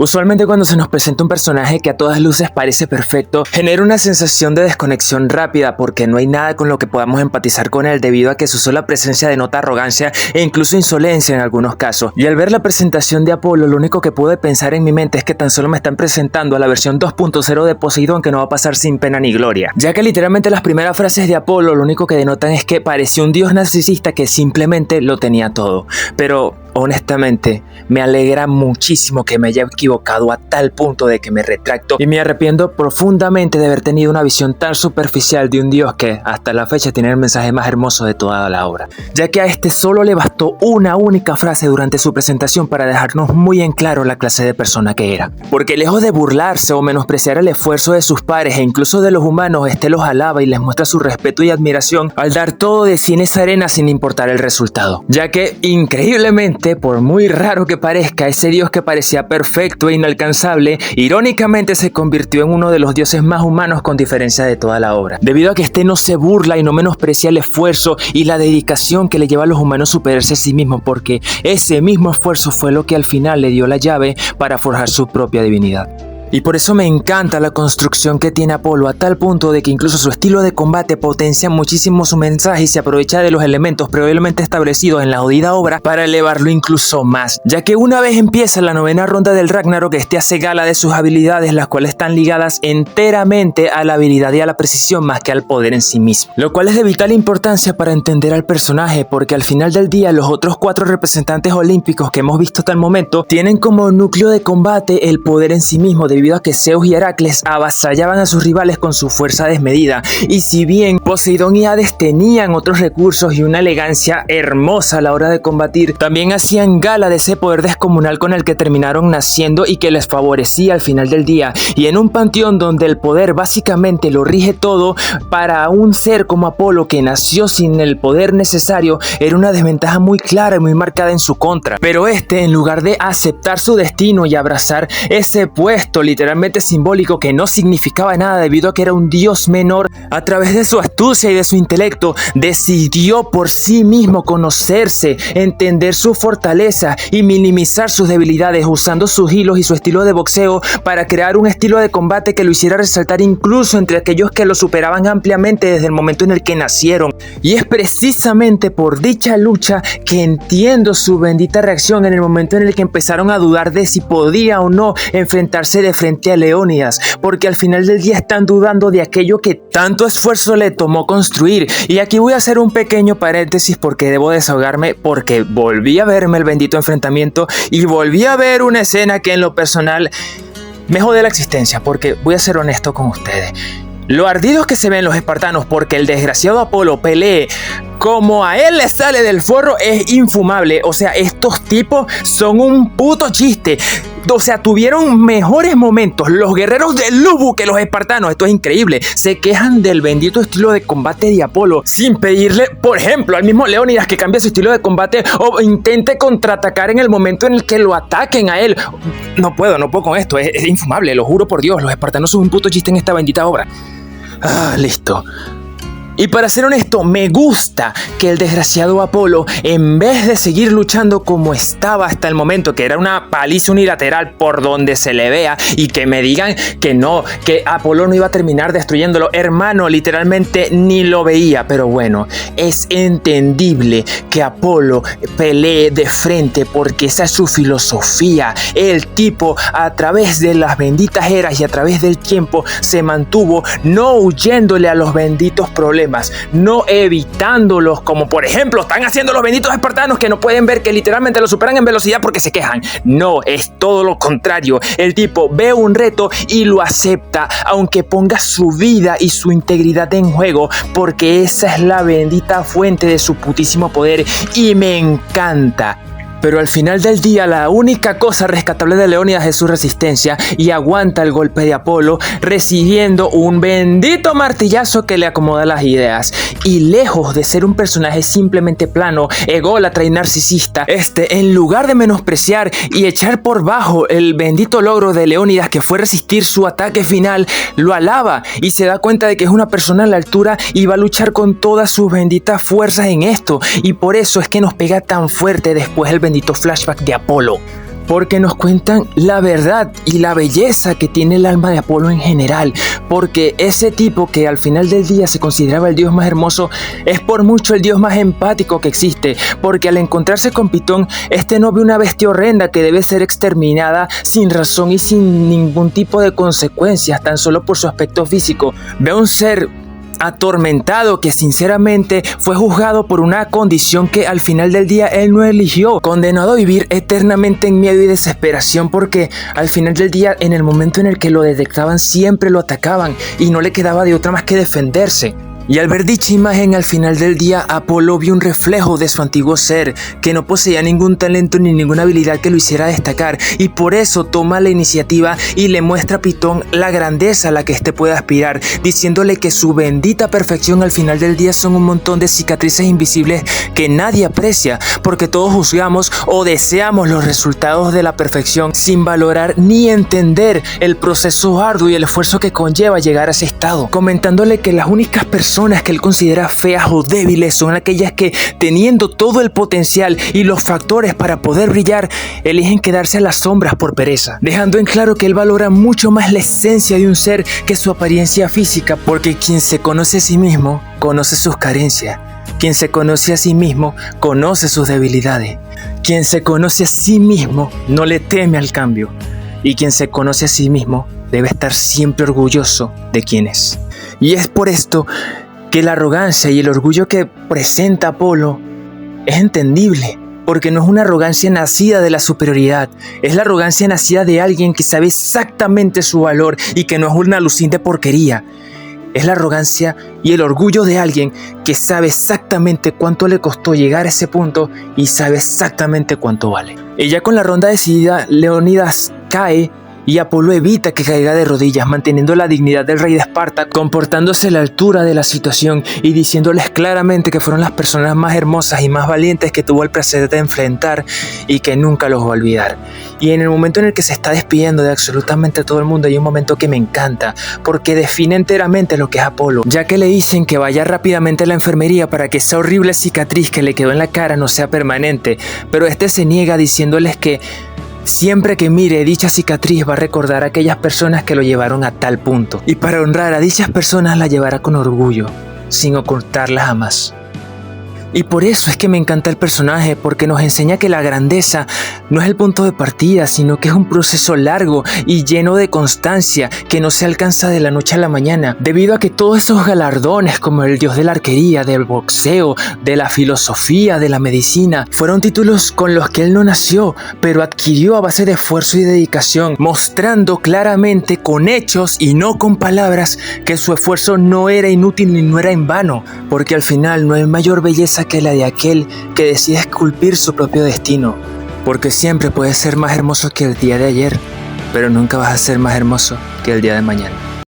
Usualmente cuando se nos presenta un personaje que a todas luces parece perfecto, genera una sensación de desconexión rápida porque no hay nada con lo que podamos empatizar con él debido a que su sola presencia denota arrogancia e incluso insolencia en algunos casos. Y al ver la presentación de Apolo, lo único que pude pensar en mi mente es que tan solo me están presentando a la versión 2.0 de Poseidón que no va a pasar sin pena ni gloria. Ya que literalmente las primeras frases de Apolo lo único que denotan es que parecía un dios narcisista que simplemente lo tenía todo. Pero honestamente, me alegra muchísimo que me haya equivocado a tal punto de que me retracto y me arrepiento profundamente de haber tenido una visión tan superficial de un dios que hasta la fecha tiene el mensaje más hermoso de toda la obra, ya que a este solo le bastó una única frase durante su presentación para dejarnos muy en claro la clase de persona que era. Porque lejos de burlarse o menospreciar el esfuerzo de sus pares e incluso de los humanos, este los alaba y les muestra su respeto y admiración al dar todo de sí en esa arena sin importar el resultado, ya que increíblemente, por muy raro que parezca, ese dios que parecía perfecto e inalcanzable, irónicamente se convirtió en uno de los dioses más humanos con diferencia de toda la obra, debido a que este no se burla y no menosprecia el esfuerzo y la dedicación que le lleva a los humanos superarse a sí mismos, porque ese mismo esfuerzo fue lo que al final le dio la llave para forjar su propia divinidad. Y por eso me encanta la construcción que tiene Apolo a tal punto de que incluso su estilo de combate potencia muchísimo su mensaje y se aprovecha de los elementos previamente establecidos en la jodida obra para elevarlo incluso más, ya que una vez empieza la 9ª ronda del Ragnarok, este hace gala de sus habilidades, las cuales están ligadas enteramente a la habilidad y a la precisión más que al poder en sí mismo, lo cual es de vital importancia para entender al personaje, porque al final del día los otros 4 representantes olímpicos que hemos visto hasta el momento tienen como núcleo de combate el poder en sí mismo, debido a que Zeus y Heracles avasallaban a sus rivales con su fuerza desmedida, y si bien Poseidón y Hades tenían otros recursos y una elegancia hermosa a la hora de combatir, también hacían gala de ese poder descomunal con el que terminaron naciendo y que les favorecía al final del día, y en un panteón donde el poder básicamente lo rige todo, para un ser como Apolo que nació sin el poder necesario era una desventaja muy clara y muy marcada en su contra, pero en lugar de aceptar su destino y abrazar ese puesto literalmente simbólico que no significaba nada debido a que era un dios menor, a través de su astucia y de su intelecto decidió por sí mismo conocerse, entender su fortaleza y minimizar sus debilidades usando sus hilos y su estilo de boxeo para crear un estilo de combate que lo hiciera resaltar incluso entre aquellos que lo superaban ampliamente desde el momento en el que nacieron. Y es precisamente por dicha lucha que entiendo su bendita reacción en el momento en el que empezaron a dudar de si podía o no enfrentarse de frente a Leónidas, porque al final del día están dudando de aquello que tanto esfuerzo le tomó construir. Y aquí voy a hacer un pequeño paréntesis porque debo desahogarme, porque volví a verme el bendito enfrentamiento y volví a ver una escena que en lo personal me jode la existencia, porque voy a ser honesto con ustedes. Lo ardidos que se ven los espartanos porque el desgraciado Apolo pelee como a él le sale del forro es infumable. O sea, estos tipos son un puto chiste. O sea, tuvieron mejores momentos los guerreros de Lubu que los espartanos. Esto es increíble. Se quejan del bendito estilo de combate de Apolo sin pedirle, por ejemplo, al mismo Leónidas que cambie su estilo de combate o intente contraatacar en el momento en el que lo ataquen a él. No puedo con esto. Es infumable, lo juro por Dios. Los espartanos son un puto chiste en esta bendita obra. Listo. Y para ser honesto, me gusta que el desgraciado Apolo, en vez de seguir luchando como estaba hasta el momento, que era una paliza unilateral por donde se le vea, y que me digan que no, que Apolo no iba a terminar destruyéndolo, hermano, literalmente ni lo veía. Pero bueno, es entendible que Apolo pelee de frente porque esa es su filosofía. El tipo, a través de las benditas eras y a través del tiempo, se mantuvo no huyéndole a los benditos problemas, no evitándolos, como por ejemplo están haciendo los benditos espartanos que no pueden ver que literalmente lo superan en velocidad porque se quejan. No, es todo lo contrario. El tipo ve un reto y lo acepta, aunque ponga su vida y su integridad en juego, porque esa es la bendita fuente de su putísimo poder y me encanta. Pero al final del día la única cosa rescatable de Leónidas es su resistencia y aguanta el golpe de Apolo recibiendo un bendito martillazo que le acomoda las ideas. Y lejos de ser un personaje simplemente plano, ególatra y narcisista, en lugar de menospreciar y echar por bajo el bendito logro de Leónidas que fue resistir su ataque final, lo alaba y se da cuenta de que es una persona a la altura y va a luchar con todas sus benditas fuerzas en esto. Y por eso es que nos pega tan fuerte después el bendito flashback de Apolo. porque nos cuentan la verdad y la belleza que tiene el alma de Apolo en general, porque ese tipo que al final del día se consideraba el dios más hermoso es por mucho el dios más empático que existe, porque al encontrarse con Pitón, este no ve una bestia horrenda que debe ser exterminada sin razón y sin ningún tipo de consecuencias, tan solo por su aspecto físico. Ve a un ser atormentado que sinceramente fue juzgado por una condición que al final del día él no eligió, condenado a vivir eternamente en miedo y desesperación, porque al final del día, en el momento en el que lo detectaban, siempre lo atacaban y no le quedaba de otra más que defenderse. Y al ver dicha imagen, al final del día, Apolo vio un reflejo de su antiguo ser, que no poseía ningún talento ni ninguna habilidad que lo hiciera destacar, y por eso toma la iniciativa y le muestra a Pitón la grandeza a la que éste puede aspirar, diciéndole que su bendita perfección al final del día son un montón de cicatrices invisibles que nadie aprecia, porque todos juzgamos o deseamos los resultados de la perfección sin valorar ni entender el proceso arduo y el esfuerzo que conlleva llegar a ese estado, comentándole que las únicas personas que él considera feas o débiles son aquellas que, teniendo todo el potencial y los factores para poder brillar, eligen quedarse a las sombras por pereza, dejando en claro que él valora mucho más la esencia de un ser que su apariencia física, porque quien se conoce a sí mismo conoce sus carencias, quien se conoce a sí mismo conoce sus debilidades, quien se conoce a sí mismo no le teme al cambio, y quien se conoce a sí mismo debe estar siempre orgulloso de quien es. Y es por esto que la arrogancia y el orgullo que presenta Apolo es entendible, porque no es una arrogancia nacida de la superioridad, es la arrogancia nacida de alguien que sabe exactamente su valor y que no es una alucín de porquería. Es la arrogancia y el orgullo de alguien que sabe exactamente cuánto le costó llegar a ese punto y sabe exactamente cuánto vale. Y ya con la ronda decidida, Leónidas cae y Apolo evita que caiga de rodillas, manteniendo la dignidad del rey de Esparta, comportándose a la altura de la situación y diciéndoles claramente que fueron las personas más hermosas y más valientes que tuvo el placer de enfrentar y que nunca los va a olvidar. Y en el momento en el que se está despidiendo de absolutamente todo el mundo, hay un momento que me encanta, porque define enteramente lo que es Apolo, ya que le dicen que vaya rápidamente a la enfermería para que esa horrible cicatriz que le quedó en la cara no sea permanente, pero este se niega diciéndoles que siempre que mire dicha cicatriz va a recordar a aquellas personas que lo llevaron a tal punto, y para honrar a dichas personas la llevará con orgullo, sin ocultarla jamás. Y por eso es que me encanta el personaje, porque nos enseña que la grandeza no es el punto de partida, sino que es un proceso largo y lleno de constancia que no se alcanza de la noche a la mañana, debido a que todos esos galardones como el dios de la arquería, del boxeo, de la filosofía, de la medicina, fueron títulos con los que él no nació, pero adquirió a base de esfuerzo y dedicación, mostrando claramente con hechos y no con palabras que su esfuerzo no era inútil ni no era en vano, porque al final no hay mayor belleza que la de aquel que decide esculpir su propio destino, porque siempre puedes ser más hermoso que el día de ayer, pero nunca vas a ser más hermoso que el día de mañana.